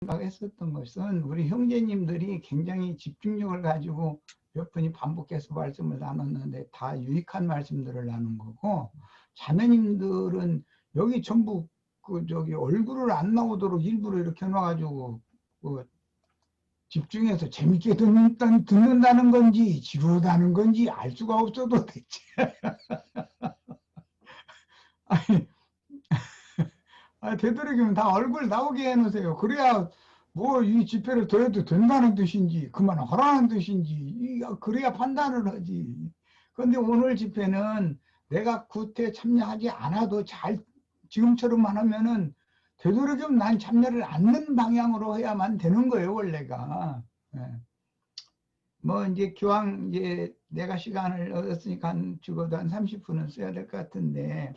생각했었던 것은 우리 형제님들이 굉장히 집중력을 가지고 몇 분이 반복해서 말씀을 나눴는데 다 유익한 말씀들을 나눈 거고, 자매님들은 여기 전부 얼굴을 안 나오도록 일부러 이렇게 해놔가지고 집중해서 재밌게 듣는다는 건지 지루하다는 건지 알 수가 없어도 대체. 되도록이면 다 얼굴 나오게 해놓으세요. 그래야 뭐 이 집회를 더 해도 된다는 뜻인지 그만하라는 뜻인지 그래야 판단을 하지. 그런데 오늘 집회는 내가 구태 참여하지 않아도 잘 지금처럼만 하면은 되도록이면 난 참여를 않는 방향으로 해야만 되는 거예요, 원래가. 예. 뭐 이제 기왕 이제 내가 시간을 얻었으니까 적어도 한 30분은 써야 될 것 같은데,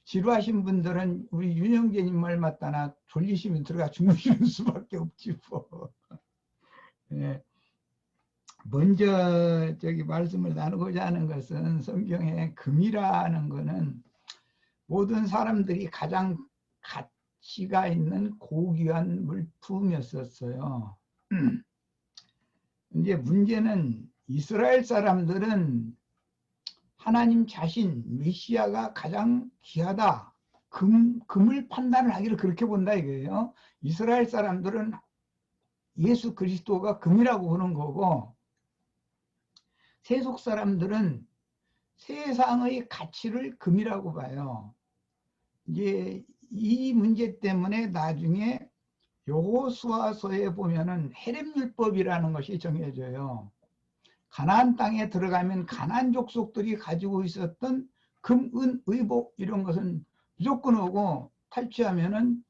지루하신 분들은 우리 윤영재님 말 맞다나 졸리시면 들어가 주무시는 수밖에 없지 뭐. 예. 먼저 말씀을 나누고자 하는 것은, 성경에 금이라는 것은 모든 사람들이 가장 가치가 있는 고귀한 물품이었었어요. 이제 문제는 이스라엘 사람들은 하나님 자신 메시아가 가장 귀하다, 금을 판단을 하기를 그렇게 본다 이거예요. 이스라엘 사람들은 예수 그리스도가 금이라고 보는 거고, 세속 사람들은 세상의 가치를 금이라고 봐요. 이제 이 문제 때문에 나중에 여호수아서에 보면은 헤렘율법이라는 것이 정해져요. 가나안 땅에 들어가면 가나안 족속들이 가지고 있었던 금, 은, 의복 이런 것은 무조건 오고, 탈취하면은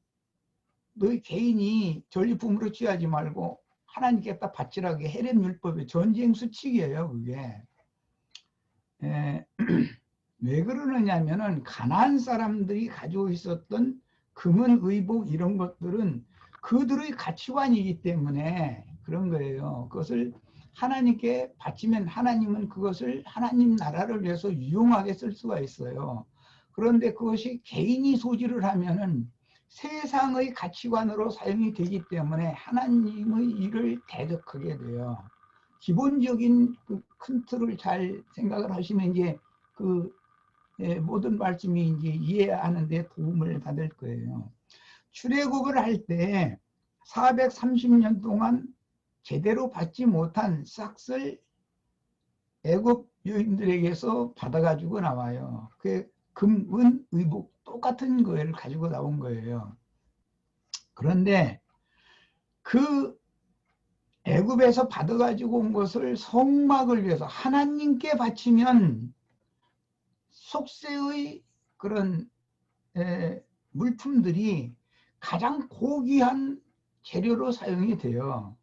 너희 개인이 전리품으로 취하지 말고 하나님께다 바치라고. 헤렘율법의 전쟁 수칙이에요, 그게. 왜 그러느냐면은 가나안 사람들이 가지고 있었던 금은, 의복 이런 것들은 그들의 가치관이기 때문에 그런 거예요. 그것을 하나님께 바치면 하나님은 그것을 하나님 나라를 위해서 유용하게 쓸 수가 있어요. 그런데 그것이 개인이 소지를 하면은 세상의 가치관으로 사용이 되기 때문에 하나님의 일을 대적하게 돼요. 기본적인 큰 틀을 잘 생각을 하시면 이제 모든 말씀이 이제 이해하는 데 도움을 받을 거예요. 출애굽을 할 때 430년 동안 제대로 받지 못한 싹을 애굽 여인들에게서 받아가지고 나와요. 그 금, 은, 의복 똑같은 거를 가지고 나온 거예요. 그런데 그 애굽에서 받아가지고 온 것을 성막을 위해서 하나님께 바치면 속세의 그런 물품들이 가장 고귀한 재료로 사용이 돼요.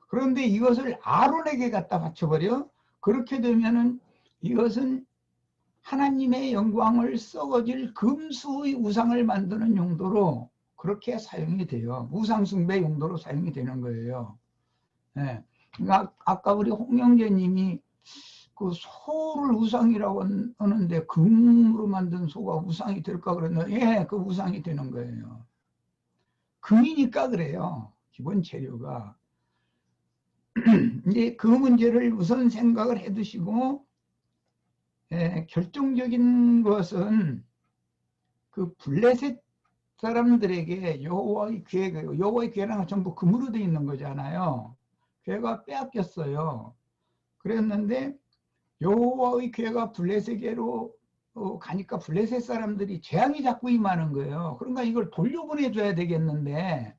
그런데 이것을 아론에게 갖다 바쳐버려. 그렇게 되면은 이것은 하나님의 영광을 썩어질 금수의 우상을 만드는 용도로 그렇게 사용이 돼요. 우상숭배 용도로 사용이 되는 거예요. 네. 그러니까 아까 우리 홍영재님이 그 소를 우상이라고 하는데 금으로 만든 소가 우상이 될까 그랬는데, 예, 그 우상이 되는 거예요. 금이니까 그래요. 기본 재료가. 이제 그 문제를 우선 생각을 해 두시고, 결정적인 것은 그 블레셋 사람들에게 여호와의 계획이에요. 여호와의 계획은 전부 금으로 되어 있는 거잖아요. 계획가 빼앗겼어요. 그랬는데 여호와의 괴가 블레셋에게로 가니까 블레셋 사람들이 재앙이 자꾸 임하는 거예요. 그러니까 이걸 돌려보내줘야 되겠는데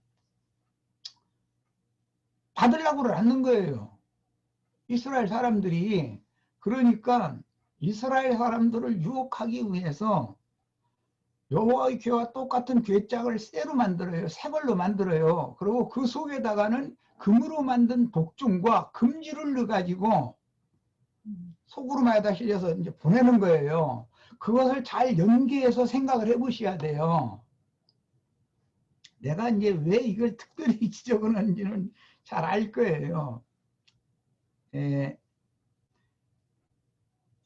받으려고를 않는 거예요, 이스라엘 사람들이. 그러니까 이스라엘 사람들을 유혹하기 위해서 여호와의 괴와 똑같은 괴짝을 새로 만들어요. 새 걸로 만들어요. 그리고 그 속에다가는 금으로 만든 복중과 금지를 넣어가지고 소구름에다 실려서 이제 보내는 거예요. 그것을 잘 연계해서 생각을 해보셔야 돼요. 내가 이제 왜 이걸 특별히 지적하는지는 잘 알 거예요.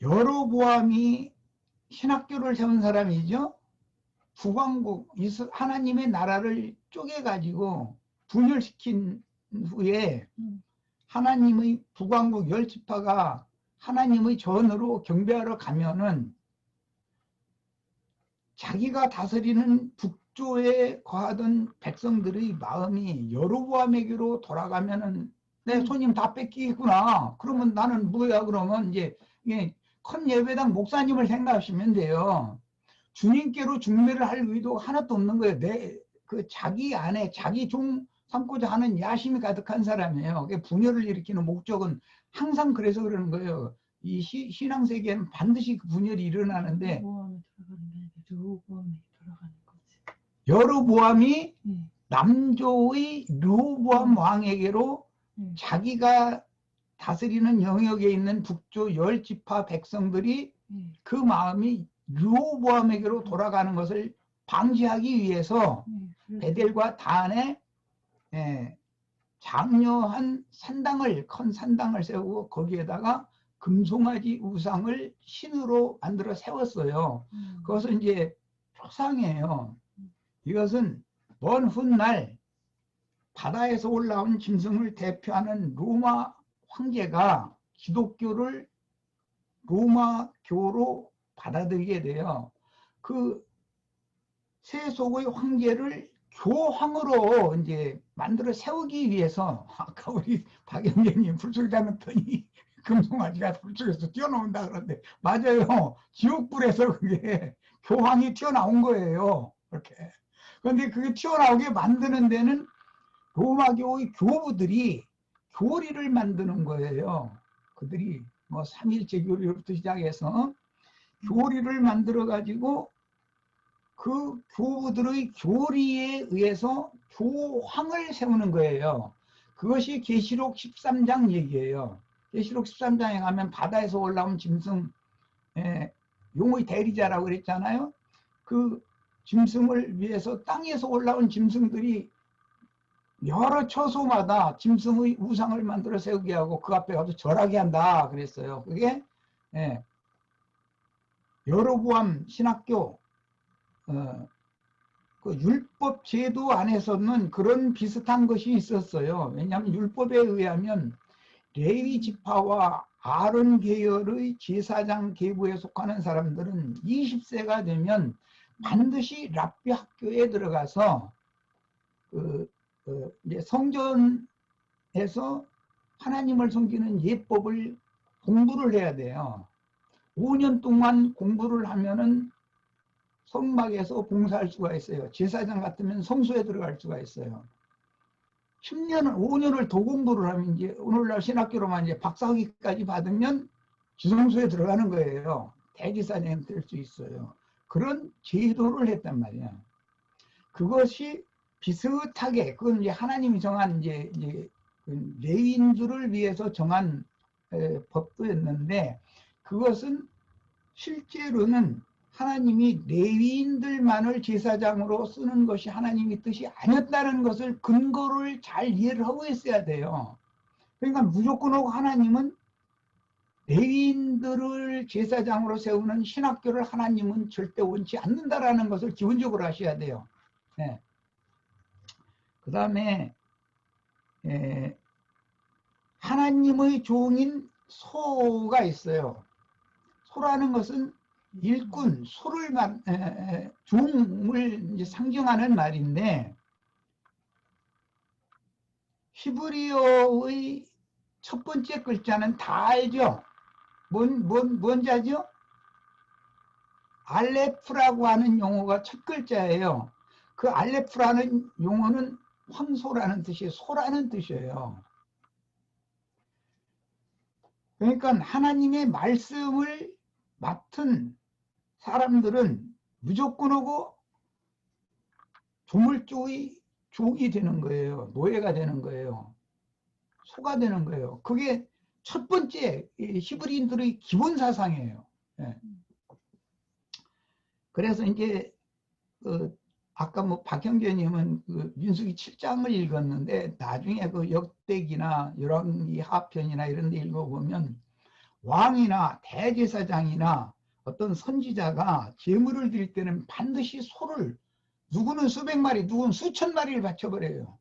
여로보암이 신학교를 세운 사람이죠. 북왕국 하나님의 나라를 쪼개가지고 분열시킨 후에 하나님의 북왕국 10지파가 하나님의 전으로 경배하러 가면은 자기가 다스리는 북조에 거하던 백성들의 마음이 여로보암에게로 돌아가면은 내 손님 다 뺏기겠구나. 그러면 나는 뭐야? 그러면 이제 큰 예배당 목사님을 생각하시면 돼요. 주님께로 중매를 할 의도가 하나도 없는 거예요. 그 자기 안에 자기 종 삼고자 하는 야심이 가득한 사람이에요. 분열을 일으키는 목적은 항상 그래서 그러는 거예요. 이 신앙 세계에는 반드시 그 분열이 일어나는데 여로보암이 남조의 르호보암 왕에게로 자기가 다스리는 영역에 있는 북조 10지파 백성들이 그 마음이 르호보암에게로 돌아가는 것을 방지하기 위해서 베델과 단에 장려한 산당을 큰 산당을 세우고 거기에다가 금송아지 우상을 신으로 만들어 세웠어요. 그것은 이제 표상이에요. 이것은 먼 훗날 바다에서 올라온 짐승을 대표하는 로마 황제가 기독교를 로마교로 받아들이게 돼요. 그 세속의 황제를 교황으로 이제 만들어 세우기 위해서 아까 우리 박영재님 불속이라는 편이 금송아지가 불속에서 튀어나온다 그러는데 맞아요. 지옥불에서 그게 교황이 튀어나온 거예요. 그렇게. 그런데 그게 튀어나오게 만드는 데는 로마교의 교부들이 교리를 만드는 거예요. 그들이 뭐 삼일체 교리로부터 시작해서 교리를 만들어 가지고 그 교부들의 교리에 의해서 교황을 세우는 거예요. 그것이 계시록 13장 얘기예요. 계시록 13장에 가면 바다에서 올라온 짐승, 용의 대리자라고 그랬잖아요. 그 짐승을 위해서 땅에서 올라온 짐승들이 여러 처소마다 짐승의 우상을 만들어 세우게 하고 그 앞에 가서 절하게 한다 그랬어요. 그게 여로보암 신학교 그 율법 제도 안에서는 그런 비슷한 것이 있었어요. 왜냐하면 율법에 의하면 레위 지파와 아론 계열의 제사장 계보에 속하는 사람들은 20세가 되면 반드시 랍비 학교에 들어가서 이제 성전에서 하나님을 섬기는 예법을 공부를 해야 돼요. 5년 동안 공부를 하면은 성막에서 봉사할 수가 있어요. 제사장 같으면 성소에 들어갈 수가 있어요. 10년을, 5년을 더 공부를 하면 이제 오늘날 신학교로만 이제 박사학위까지 받으면 지성소에 들어가는 거예요. 대제사장이 될 수 있어요. 그런 제도를 했단 말이야. 그것이 비슷하게, 그건 이제 하나님이 정한 이제 레위인들을 위해서 정한 법도였는데, 그것은 실제로는 하나님이 레위인들만을 제사장으로 쓰는 것이 하나님의 뜻이 아니었다는 것을 근거를 잘 이해를 하고 있어야 돼요. 그러니까 무조건 하나님은 레위인들을 제사장으로 세우는 신학교를 하나님은 절대 원치 않는다라는 것을 기본적으로 하셔야 돼요. 그 다음에 하나님의 종인 소가 있어요. 소라는 것은 일꾼, 종을 이제 상징하는 말인데, 히브리어의 첫 번째 글자는 다 알죠? 뭔 자죠? 알레프라고 하는 용어가 첫 글자예요. 그 알레프라는 용어는 황소라는 뜻이에요. 소라는 뜻이에요. 그러니까 하나님의 말씀을 맡은 사람들은 무조건 하고 조물주의 족이 되는 거예요. 노예가 되는 거예요. 소가 되는 거예요. 그게 첫 번째 히브리인들의 기본 사상이에요. 그래서 이제 아까 뭐 박형재님은 그 민수기 7장을 읽었는데 나중에 그 역대기나 열왕기 하편이나 이런 데 읽어보면 왕이나 대제사장이나 어떤 선지자가 제물을 드릴 때는 반드시 소를, 누구는 수백 마리, 누구는 수천 마리를 바쳐버려요.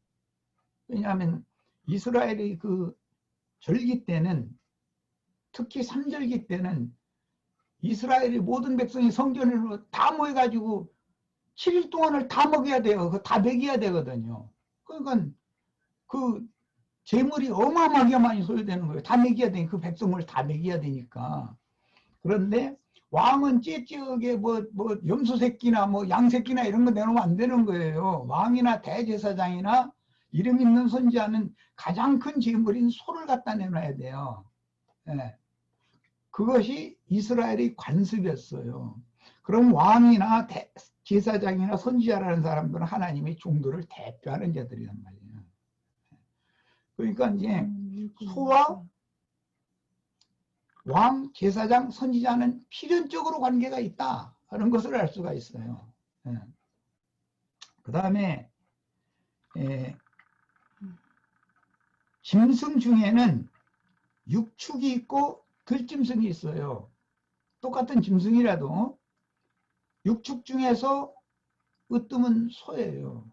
왜냐하면 이스라엘의 그 절기 때는, 특히 삼절기 때는 이스라엘의 모든 백성이 성전으로 다 모여가지고 7일 동안을 다 먹여야 돼요. 다 먹여야 되거든요. 그러니까 그 재물이 어마어마하게 많이 소요되는 거예요. 다 먹여야 되니까, 그 백성을 다 먹여야 되니까. 그런데 왕은 째째하게 뭐 염소 새끼나 뭐 양 새끼나 이런 거 내놓으면 안 되는 거예요. 왕이나 대제사장이나 이름 있는 선지자는 가장 큰 재물인 소를 갖다 내놔야 돼요. 예. 그것이 이스라엘의 관습이었어요. 그럼 왕이나 제사장이나 선지자라는 사람들은 하나님의 종들을 대표하는 자들이란 말이에요. 그러니까 이제 소와 왕, 제사장, 선지자는 필연적으로 관계가 있다 하는 것을 알 수가 있어요. 그 다음에 짐승 중에는 육축이 있고 들짐승이 있어요. 똑같은 짐승이라도 육축 중에서 으뜸은 소예요.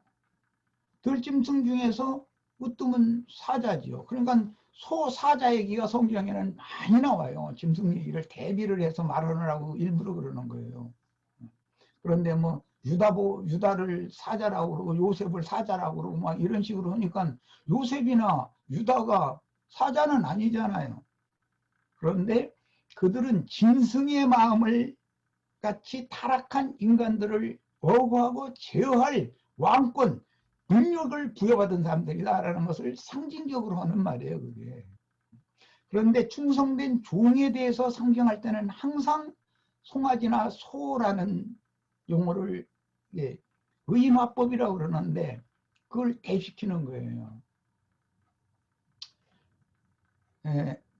들짐승 중에서 으뜸은 사자지요. 그러니까 소, 사자 얘기가 성경에는 많이 나와요. 짐승 얘기를 대비를 해서 말하느라고 일부러 그러는 거예요. 그런데 뭐 유다를 사자라고 그러고 요셉을 사자라고 그러고 막 이런 식으로 하니까 요셉이나 유다가 사자는 아니잖아요. 그런데 그들은 짐승의 마음을 같이 타락한 인간들을 억구하고 제어할 왕권, 능력을 부여받은 사람들이다라는 것을 상징적으로 하는 말이에요, 그게. 그런데 충성된 종에 대해서 상징할 때는 항상 송아지나 소라는 용어를 의인화법이라고 그러는데 그걸 대시키는 거예요.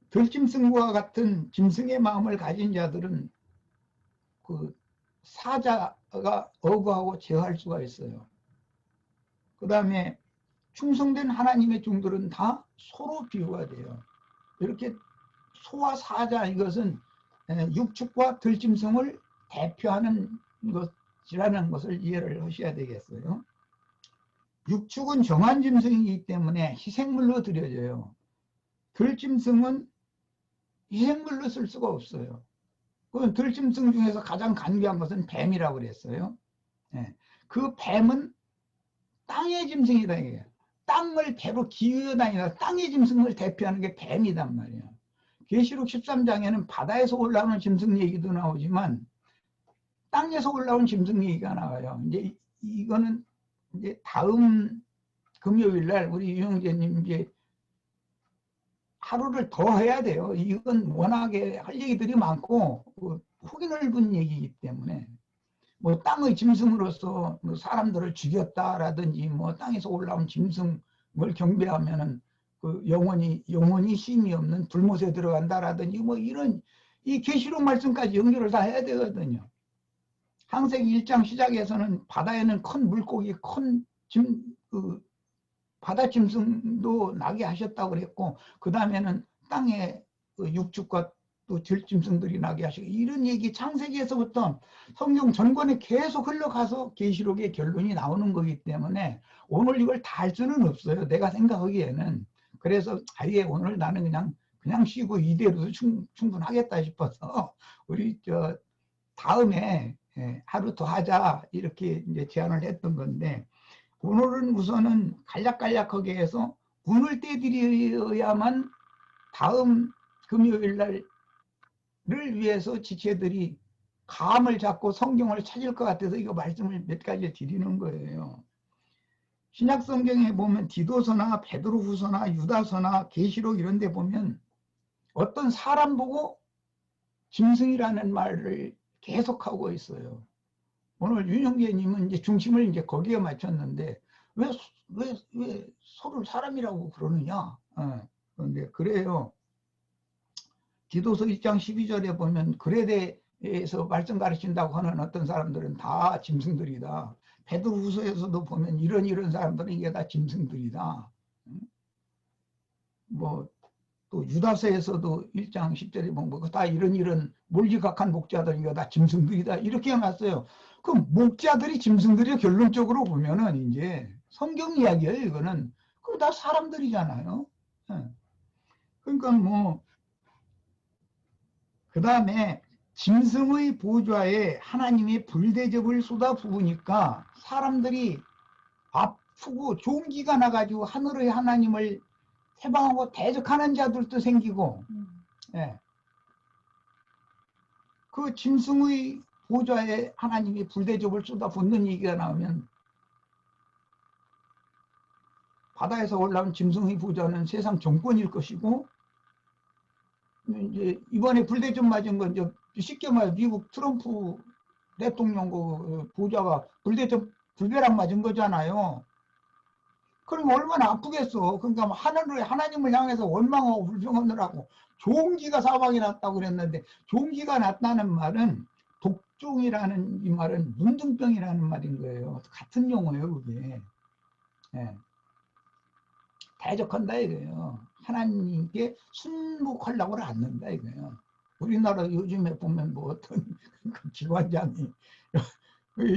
들짐승과 같은 짐승의 마음을 가진 자들은 그 사자가 억구하고 제어할 수가 있어요. 그 다음에 충성된 하나님의 종들은 다 소로 비유가 돼요. 이렇게 소와 사자, 이것은 육축과 들짐승을 대표하는 것이라는 것을 이해를 하셔야 되겠어요. 육축은 정한 짐승이기 때문에 희생물로 드려져요. 들짐승은 희생물로 쓸 수가 없어요. 그 들짐승 중에서 가장 간귀한 것은 뱀이라고 그랬어요. 그 뱀은 땅의 짐승이다 이게. 땅을 배로 기어다니다 땅의 짐승을 대표하는 게 뱀이단 말이에요. 계시록 13장에는 바다에서 올라오는 짐승 얘기도 나오지만 땅에서 올라온 짐승 얘기가 나와요. 이제 이거는 이제 다음 금요일 날 우리 유영재님 이제 하루를 더 해야 돼요. 이건 워낙에 할 얘기들이 많고 폭이 넓은 얘기이기 때문에 뭐 땅의 짐승으로서 뭐 사람들을 죽였다라든지 뭐 땅에서 올라온 짐승을 경배하면은 그 영원히 쉼이 없는 불못에 들어간다라든지 뭐 이런 이 계시록 말씀까지 연결을 다 해야 되거든요. 창세기 1장 시작에서는 바다에는 큰 물고기, 그 바다 짐승도 나게 하셨다고 그랬고 그 다음에는 땅에 그 육축과 또 들짐승들이 나게 하시고 이런 얘기 창세기에서부터 성경 전권에 계속 흘러가서 계시록의 결론이 나오는 거기 때문에 오늘 이걸 다 할 수는 없어요. 내가 생각하기에는. 그래서 아예 오늘 나는 그냥 쉬고 이대로도 충분하겠다 싶어서 우리 다음에 하루 더 하자 이렇게 이제 제안을 했던 건데 오늘은 우선은 간략간략하게 해서 운을 떼드려야만 다음 금요일 날을 위해서 지체들이 감을 잡고 성경을 찾을 것 같아서 이거 말씀을 몇 가지 드리는 거예요. 신약 성경에 보면 디도서나 베드로후서나 유다서나 계시록 이런 데 보면 어떤 사람 보고 짐승이라는 말을 계속하고 있어요. 오늘 윤영재님은 이제 중심을 이제 거기에 맞췄는데 왜 소를 사람이라고 그러느냐? 그런데 그래요. 디도서 1장 12절에 보면 글에 대해서 말씀 가르친다고 하는 어떤 사람들은 다 짐승들이다. 베드로후서에서도 보면 이런 사람들은 이게 다 짐승들이다. 뭐 또 유다서에서도 1장 10절에 보면 다 이런 몰지각한 목자들 이거 다 짐승들이다 이렇게 해놨어요. 그럼 목자들이 짐승들이 결론적으로 보면은 이제 성경 이야기예요. 이거는 그 전부 다 사람들이잖아요. 예. 그러니까 뭐 그 다음에 짐승의 보좌에 하나님이 불대접을 쏟아부으니까 사람들이 아프고 종기가 나가지고 하늘의 하나님을 해방하고 대적하는 자들도 생기고, 예. 그 짐승의 보좌에 하나님이 불대접을 쏟아붓는 얘기가 나오면 바다에서 올라온 짐승의 보좌는 세상 정권일 것이고, 이제 이번에 불대접 맞은 건 이제 쉽게 말해 미국 트럼프 대통령 그 보좌가 불대접 불벼락 맞은 거잖아요. 그럼 얼마나 아프겠어. 그러니까 하늘을 하나님을 향해서 원망하고 불평을 하고 종기가 사방이 났다고 그랬는데, 종기가 났다는 말은 독종이라는 이 말은 문둥병이라는 말인 거예요. 같은 용어예요, 그게. 예. 대적한다 이거예요. 하나님께 순복하려고 않는다 이거예요. 우리나라 요즘에 보면 뭐 어떤 기관장이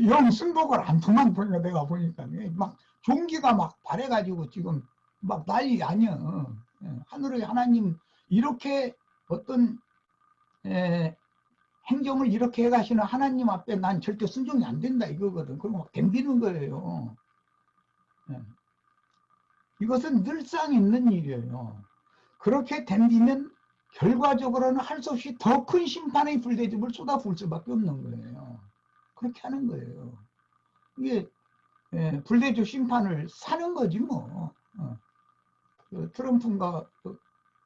영 순복을 안 통한 보니까 내가 보니까 막 종기가 막 발해가지고 지금 막 난리 아니야. 하늘의 하나님 이렇게 어떤 행정을 이렇게 해가시는 하나님 앞에 난 절대 순종이 안 된다 이거거든. 그리고 막 덤비는 거예요. 이것은 늘상 있는 일이에요. 그렇게 덤비면 결과적으로는 할 수 없이 더 큰 심판의 불대접을 쏟아부을 수밖에 없는 거예요. 그렇게 하는 거예요. 이게 불대접 심판을 사는 거지 뭐. 트럼프인가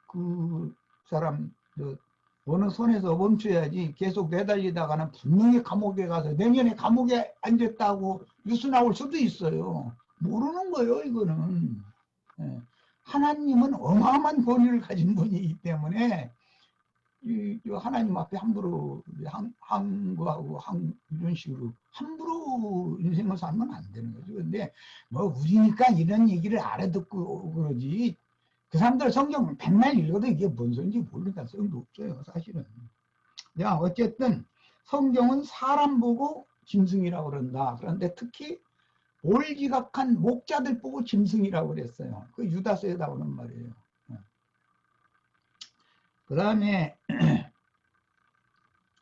그 사람 어느 손에서 멈춰야지 계속 내달리다가는 분명히 감옥에 가서 내년에 감옥에 앉았다고 뉴스 나올 수도 있어요. 모르는 거예요 이거는. 하나님은 어마어마한 권위를 가진 분이기 때문에 이 하나님 앞에 함부로 항거하고 이런 식으로 함부로 인생을 살면 안 되는 거죠. 근데 뭐 우리니까 이런 얘기를 알아듣고 그러지 그 사람들 성경 백날 읽어도 이게 뭔 소리인지 모를 가능성도 없어요 사실은. 야 어쨌든 성경은 사람 보고 짐승이라고 그런다. 그런데 특히 올지각한 목자들 보고 짐승이라고 그랬어요. 그 유다서에 나오는 말이에요. 그 다음에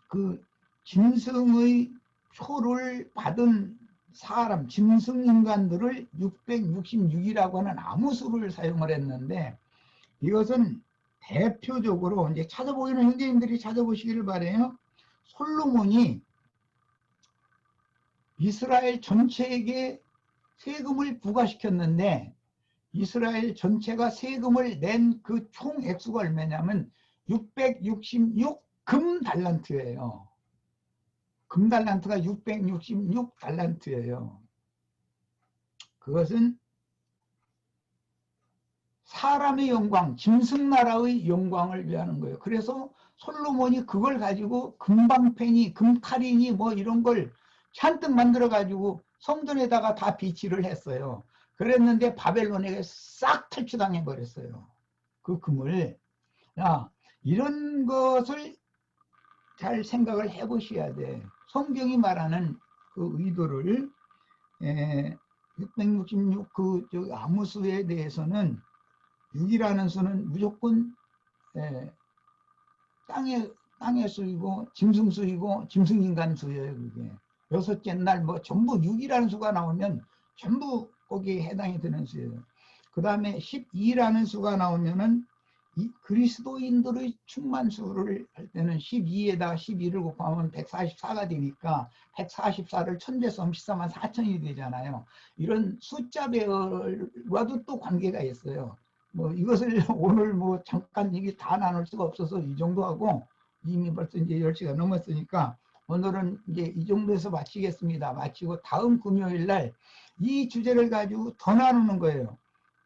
그 짐승의 표를 받은 사람, 짐승 인간들을 666이라고 하는 암호수를 사용을 했는데 이것은 대표적으로 이제 찾아보기는 형제님들이 찾아보시기를 바래요. 솔로몬이 이스라엘 전체에게 세금을 부과시켰는데 이스라엘 전체가 세금을 낸 그 총 액수가 얼마냐면 666 금달란트예요. 금달란트가 666 달란트예요. 그것은 사람의 영광, 짐승나라의 영광을 위하는 거예요. 그래서 솔로몬이 그걸 가지고 금방패니, 금칼이니 뭐 이런 걸 잔뜩 만들어 가지고 성전에다가 다 비치를 했어요. 그랬는데 바벨론에게 싹 탈취당해 버렸어요. 그 금을. 야, 이런 것을 잘 생각을 해 보셔야 돼. 성경이 말하는 그 의도를 666 그 아무수에 대해서는 6이라는 수는 무조건 땅의 수이고 짐승 수이고 짐승인간 수예요. 그게 여섯째 날 뭐 전부 6이라는 수가 나오면 전부 거기에 해당이 되는 수예요. 그 다음에 12라는 수가 나오면은 이 그리스도인들의 충만수를 할 때는 12에다가 12를 곱하면 144가 되니까 144를 1000배 쏘면 14만 4천이 되잖아요. 이런 숫자 배열과도 또 관계가 있어요. 뭐 이것을 오늘 뭐 잠깐 얘기 다 나눌 수가 없어서 이 정도 하고 이미 벌써 이제 10시가 넘었으니까 오늘은 이제 이 정도에서 마치겠습니다. 마치고 다음 금요일 날 이 주제를 가지고 더 나누는 거예요.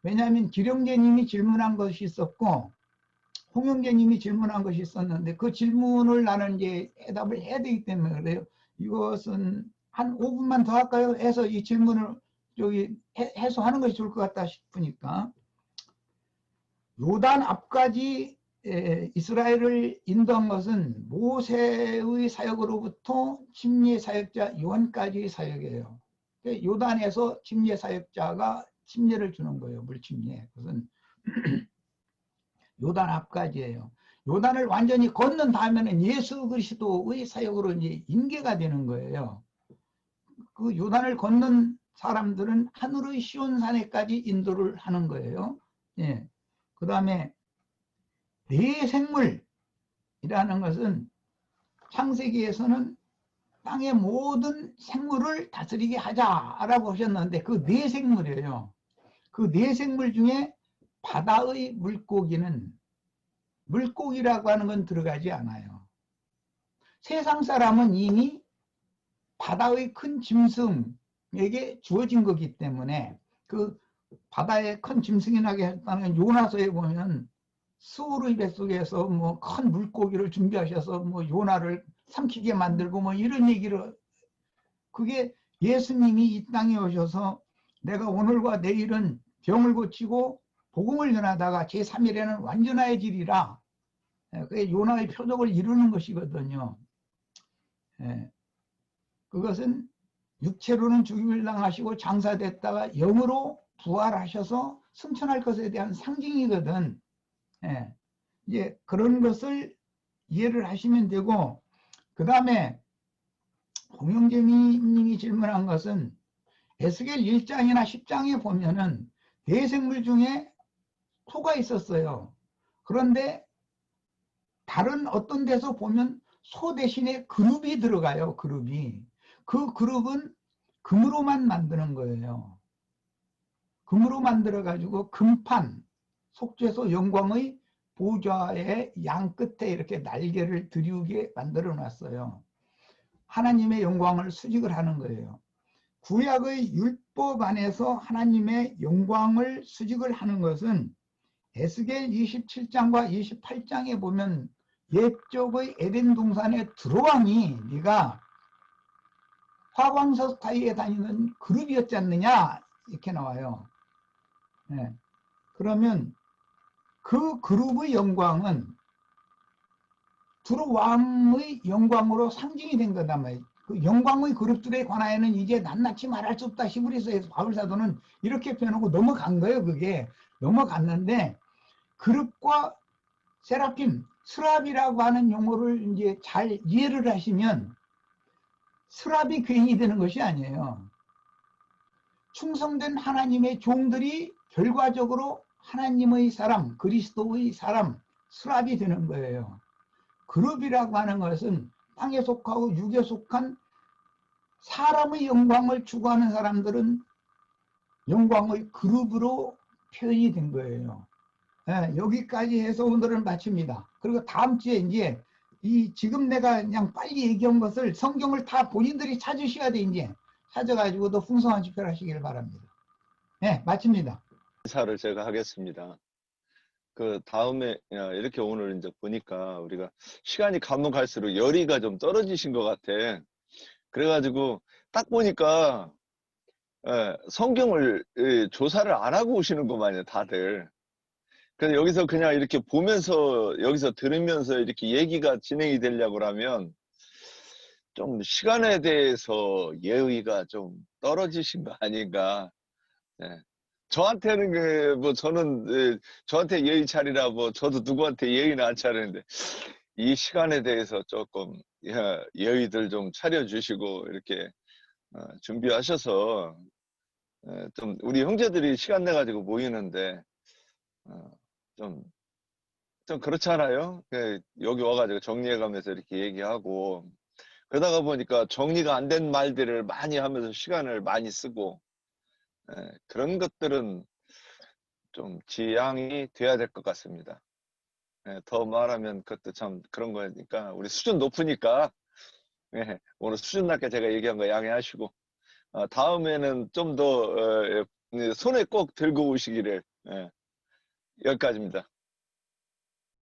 왜냐하면 기령제님이 질문한 것이 있었고 홍영재님이 질문한 것이 있었는데 그 질문을 나는 이제 해답을 해야 되기 때문에 그래요. 이것은 한 5분만 더 할까요? 해서 이 질문을 해소하는 것이 좋을 것 같다 싶으니까 요단 앞까지 이스라엘을 인도한 것은 모세의 사역으로부터 침례 사역자 요한까지의 사역이에요. 요단에서 침례 사역자가 침례를 주는 거예요. 물침례. 그것은 요단 앞까지예요. 요단을 완전히 건넌 다음에는 예수 그리스도의 사역으로 이제 인계가 되는 거예요. 그 요단을 건넌 사람들은 하늘의 시온산에까지 인도를 하는 거예요. 예. 그 다음에 네 생물이라는 것은 창세기에서는 땅의 모든 생물을 다스리게 하자라고 하셨는데 그 네 생물이에요. 그 네 생물 중에 바다의 물고기는 물고기라고 하는 건 들어가지 않아요. 세상 사람은 이미 바다의 큰 짐승에게 주어진 거기 때문에 그 바다에 큰 짐승이 나게 했다는 요나서에 보면 수울의 뱃속에서 뭐 큰 물고기를 준비하셔서 뭐 요나를 삼키게 만들고 뭐 이런 얘기를 그게 예수님이 이 땅에 오셔서 내가 오늘과 내일은 병을 고치고 복음을 전하다가 제3일에는 완전해지리라. 그게 요나의 표적을 이루는 것이거든요. 그것은 육체로는 죽임을 당하시고 장사됐다가 영으로 부활하셔서 승천할 것에 대한 상징이거든. 이제 그런 것을 이해를 하시면 되고, 그 다음에 홍영재님이 질문한 것은 에스겔 1장이나 10장에 보면은 대생물 중에 소가 있었어요. 그런데 다른 어떤 데서 보면 소 대신에 그룹이 들어가요. 그룹이. 그 그룹은 금으로만 만드는 거예요. 금으로 만들어 가지고 금판, 속죄소 영광의 보좌의 양 끝에 이렇게 날개를 드리우게 만들어 놨어요. 하나님의 영광을 수직을 하는 거예요. 구약의 율법 안에서 하나님의 영광을 수직을 하는 것은 에스겔 27장과 28장에 보면 옛적의 에덴 동산의 드로왕이 네가 화광석 사이에 다니는 그룹이었지 않느냐 이렇게 나와요. 네. 그러면 그 그룹의 영광은 두루왕의 영광으로 상징이 된 거단 말이에요. 그 영광의 그룹들에 관하여는 이제 낱낱이 말할 수 없다. 히브리서에서 바울사도는 이렇게 표현하고 넘어간 거예요. 그게 넘어갔는데 그룹과 세라핌, 스랍이라고 하는 용어를 이제 잘 이해를 하시면 스랍이 괜히 되는 것이 아니에요. 충성된 하나님의 종들이 결과적으로 하나님의 사람, 그리스도의 사람, 스랍이 되는 거예요. 그룹이라고 하는 것은 땅에 속하고 육에 속한 사람의 영광을 추구하는 사람들은 영광의 그룹으로 표현이 된 거예요. 네, 여기까지 해서 오늘은 마칩니다. 그리고 다음 주에 이제 지금 내가 그냥 빨리 얘기한 것을 성경을 다 본인들이 찾으셔야 돼. 이제 찾아가지고 더 풍성한 집회를 하시길 바랍니다. 네, 마칩니다. 인사를 제가 하겠습니다. 그 다음에 이렇게 오늘 이제 보니까 우리가 시간이 가면 갈수록 열의가 좀 떨어지신 것 같아. 그래가지고 딱 보니까 성경을 조사를 안 하고 오시는 것만요, 다들. 그래서 여기서 그냥 이렇게 보면서 여기서 들으면서 이렇게 얘기가 진행이 되려고 하면 좀 시간에 대해서 예의가 좀 떨어지신 거 아닌가. 네. 저한테는 뭐 저는 저한테 예의 차리라 뭐 저도 누구한테 예의는 안 차리는데 이 시간에 대해서 조금 예의들 좀 차려주시고 이렇게 준비하셔서 좀 우리 형제들이 시간 내 가지고 모이는데 좀 그렇잖아요. 여기 와가지고 정리해가면서 이렇게 얘기하고 그러다가 보니까 정리가 안 된 말들을 많이 하면서 시간을 많이 쓰고 그런 것들은 좀 지양이 돼야 될 것 같습니다. 더 말하면 그것도 참 그런 거니까 우리 수준 높으니까 오늘 수준 낮게 제가 얘기한 거 양해하시고 다음에는 좀 더 손에 꼭 들고 오시기를 여기까지입니다.